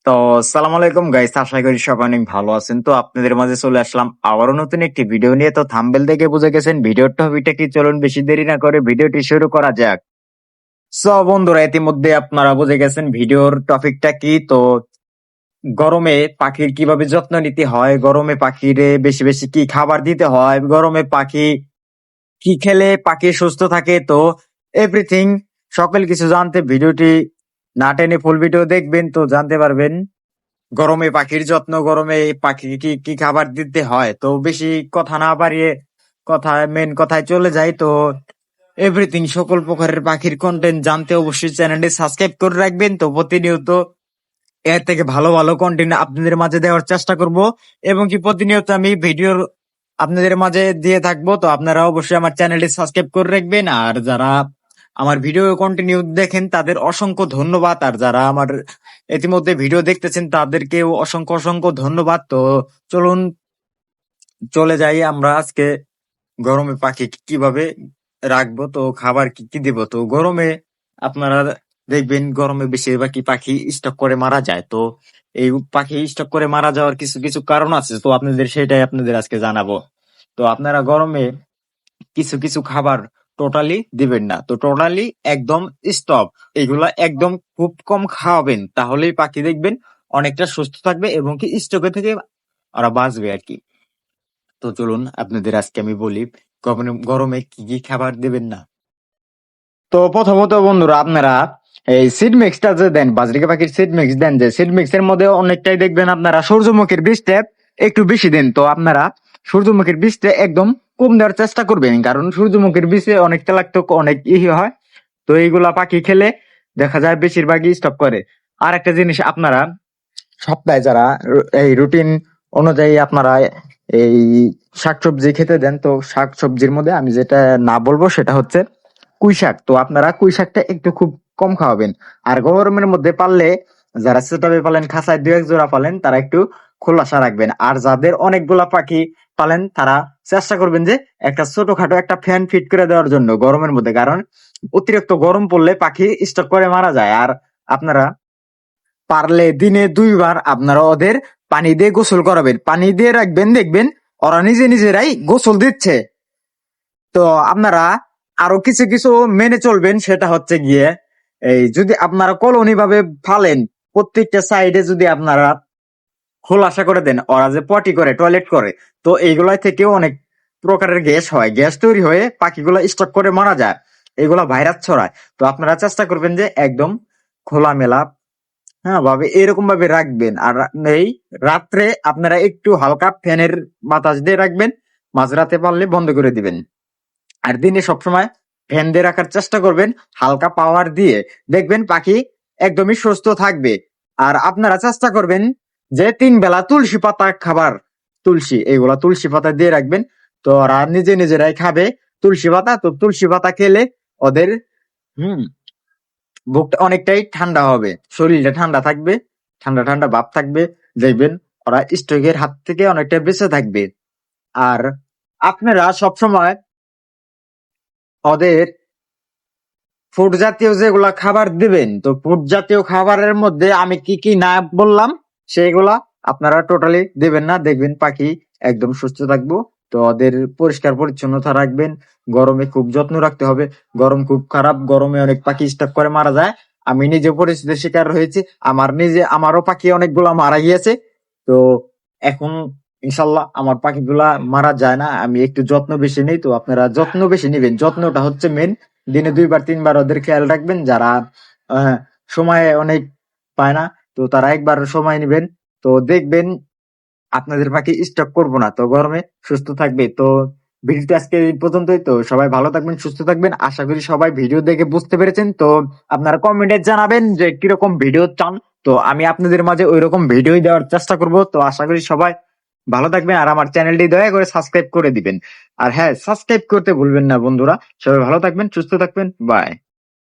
তো সালাম আলাইকুম গাইস, আশা করি সবাই অনেক ভালো আছেন। তো আপনাদের মাঝে চলে আসলাম আবারও নতুন একটি ভিডিও নিয়ে। তো থাম্বনেল দেখে বুঝে গেছেন ভিডিওর টপিকটা কি। চলুন বেশি দেরি না করে ভিডিওটি শুরু করা যাক। সো বন্ধুরা, ইতিমধ্যে আপনারা বুঝে গেছেন ভিডিওর টপিকটা কি। তো গরমে পাখির কিভাবে যত্ন নিতে হয়, গরমে পাখির বেশি বেশি কি খাবার দিতে হয়, গরমে পাখি কি খেলে পাখি সুস্থ থাকে, তো এভরিথিং সকল কিছু জানতে ভিডিওটি না টেনে ফুল ভিডিও দেখবেন, তো জানতে পারবেন গরমে পাখির যত্ন, গরমে পাখিকে কি কি খাবার দিতে হয়। তো বেশি কথা না বাড়িয়ে মেন কথায় চলে যাই। তো এভরিথিং সকল প্রকারের পাখির কন্টেন্ট জানতে অবশ্যই চ্যানেলটি সাবস্ক্রাইব করে রাখবেন। তো প্রতিনিয়ত এর থেকে ভালো ভালো কন্টেন্ট আপনাদের মাঝে দেওয়ার চেষ্টা করব, এবং কি প্রতিনিয়ত আমি ভিডিও আপনাদের মাঝে দিয়ে থাকবো। তো আপনারা অবশ্যই আমার চ্যানেলটি সাবস্ক্রাইব করে রাখবেন। আর যারা আমার ভিডিও কন্টিনিউ দেখেন তাদের অসংখ্য ধন্যবাদ, আর যারা আমার ইতিমধ্যে ভিডিও দেখতেছেন তাদেরকেও অসংখ্য অসংখ্য ধন্যবাদ। তো চলুন চলে যাই আমরা আজকে গরমে পাখি কিভাবে রাখবো, তো খাবার কি কি দিব। তো গরমে আপনারা দেখবেন গরমে বেশিরভাগই পাখি স্টক করে মারা যায়। তো এই পাখি স্টক করে মারা যাওয়ার কিছু কিছু কারণ আছে, তো সেটাই আপনাদের আজকে জানাবো। তো আপনারা গরমে কিছু কিছু খাবার টোটালি দিবেন না, তো টোটালি একদম স্টপ। এগুলা একদম খুব কম খাওয়াবেন, তাহলেই পাখি দেখবেন অনেকটা সুস্থ থাকবে এবং কি স্ট্রোকে থেকে ওরা বাঁচবে আর কি। তো চলুন আপনাদের আজকে আমি বলি গরমে কি কি খাবার দেবেন না। তো প্রথমত বন্ধুরা, আপনারা এই সিড মিক্সটা যে দেন, বাজরিকা পাখির সিড মিক্স দেন, যে সিড মিক্স এর মধ্যে অনেকটাই দেখবেন আপনারা সূর্যমুখীর বীজটা একটু বেশি দেন। তো আপনারা সূর্যমুখীর বীজটা একদম কম দেওয়ার চেষ্টা করবেন, কারণ সূর্যমুখীর বীজে অনেক তেলাক্ত অনেক হয়। তো এইগুলা পাখি খেলে দেখা যায় বেশিরভাগই স্টপ করে। আর একটা জিনিস, আপনারা সপ্তাহে যারা এই রুটিন অনুযায়ী আপনারা এই শাকসবজি খেতে দেন, তো শাকসবজির মধ্যে আমি যেটা না বলবো সেটা হচ্ছে কুই শাক। তো আপনারা কুই শাকটা একটু খুব কম খাওয়াবেন। আর গরমের মধ্যে পারলে যারা সেটাবে পালেন, খাঁচায় দু এক জোড়া পালেন, তারা একটু খোলাসা রাখবেন। আর যাদের অনেকগুলা পাখি পালেন তারা চেষ্টা করবেন যে একটা ছোটখাটো একটা ফ্যান ফিট করে দেওয়ার জন্য গরমের মধ্যে, কারণ অতিরিক্ত গরম পড়লে পাখি স্টক করে মারা যায়। আর আপনারা পারলে দিনে 2 বার আপনারা ওদের পানি দিয়ে গোসল করাবেন, পানি দিয়ে রাখবেন, দেখবেন ওরা নিজে নিজেরাই গোসল দিচ্ছে। তো আপনারা আরো কিছু কিছু মেনে চলবেন, সেটা হচ্ছে গিয়ে এই যদি আপনারা কলোনি ভাবে ফালেন, প্রত্যেকটা সাইডে যদি আপনারা খোলাসা করে দেন, ওরা যে পটি করে টয়লেট করে, তো এইগুলা থেকেও অনেক প্রকারের গ্যাস হয়, গ্যাস তৈরি হয়ে পাখিগুলো স্টক করে মারা যায়, এগুলা ভাইরাস ছড়ায়। তো আপনারা চেষ্টা করবেন যে একদম খোলামেলা ভাবে এরকম ভাবে রাখবেন। আর এই রাত্রে আপনারা একটু হালকা ফ্যানের বাতাস দিয়ে রাখবেন, মাঝরাতে পারলে বন্ধ করে দিবেন। আর দিনে সবসময় ফ্যান দিয়ে রাখার চেষ্টা করবেন হালকা পাওয়ার দিয়ে, দেখবেন পাখি একদমই সুস্থ থাকবে। আর আপনারা চেষ্টা করবেন যে 3 বেলা তুলসী পাতা খাবার, এগুলা তুলসী পাতা দিয়ে রাখবেন। তো ওরা নিজে নিজেরাই খাবে তুলসী পাতা। তো তুলসী পাতা খেলে ওদের হুম বুকটা অনেকটাই ঠান্ডা হবে, শরীরটা ঠান্ডা থাকবে, ঠান্ডা ঠান্ডা ভাব থাকবে, দেখবেন ওরা স্ট্রোকের হাত থেকে অনেকটা বেঁচে থাকবে। আর আপনারা সবসময় ওদের ফুড জাতীয় যেগুলা খাবার দিবেন, তো ফুড জাতীয় খাবারের মধ্যে আমি কি কি না বললাম সেগুলা আপনারা টোটালি দিবেন না, দেখবেন পাখি একদম সুস্থ থাকবো। তো ওদের পরিষ্কার পরিচ্ছন্নতা রাখবেন, গরমে খুব যত্ন রাখতে হবে, গরম খুব খারাপ, গরমে অনেক পাখি স্টক করে মারা যায়। আমি নিজে পরিস্থিতির শিকার হয়েছি, আমারও পাখি অনেকগুলা মারা গিয়েছে। তো এখন ইনশাল্লাহ আমার পাখিগুলা মারা যায় না, আমি একটু যত্ন বেশি নেই। তো আপনারা যত্ন বেশি নিবেন, যত্নটা হচ্ছে মেন। দিনে 2 বার 3 বার ওদের খেয়াল রাখবেন। যারা আহ, সময় অনেক পায় না, তো তারা একবার সময় নিবেন, তো দেখবেন আপনাদের পাখি স্টক করবো না, তো গরমে সুস্থ থাকবে। তো ভিডিওটি আজকে এই পর্যন্তই। তো সবাই ভালো থাকবেন, সুস্থ থাকবেন, আশা করি সবাই ভিডিও দেখে বুঝতে পেরেছেন। তো আপনারা কমেন্টে জানাবেন যে কিরকম ভিডিও চান, তো আমি আপনাদের মাঝে ওই রকম ভিডিও দেওয়ার চেষ্টা করব। তো আশা করি সবাই ভালো থাকবেন, আর আমার চ্যানেলটি দয়া করে সাবস্ক্রাইব করে দিবেন। আর হ্যাঁ, সাবস্ক্রাইব করতে ভুলবেন না বন্ধুরা। সবাই ভালো থাকবেন, সুস্থ থাকবেন, বাই।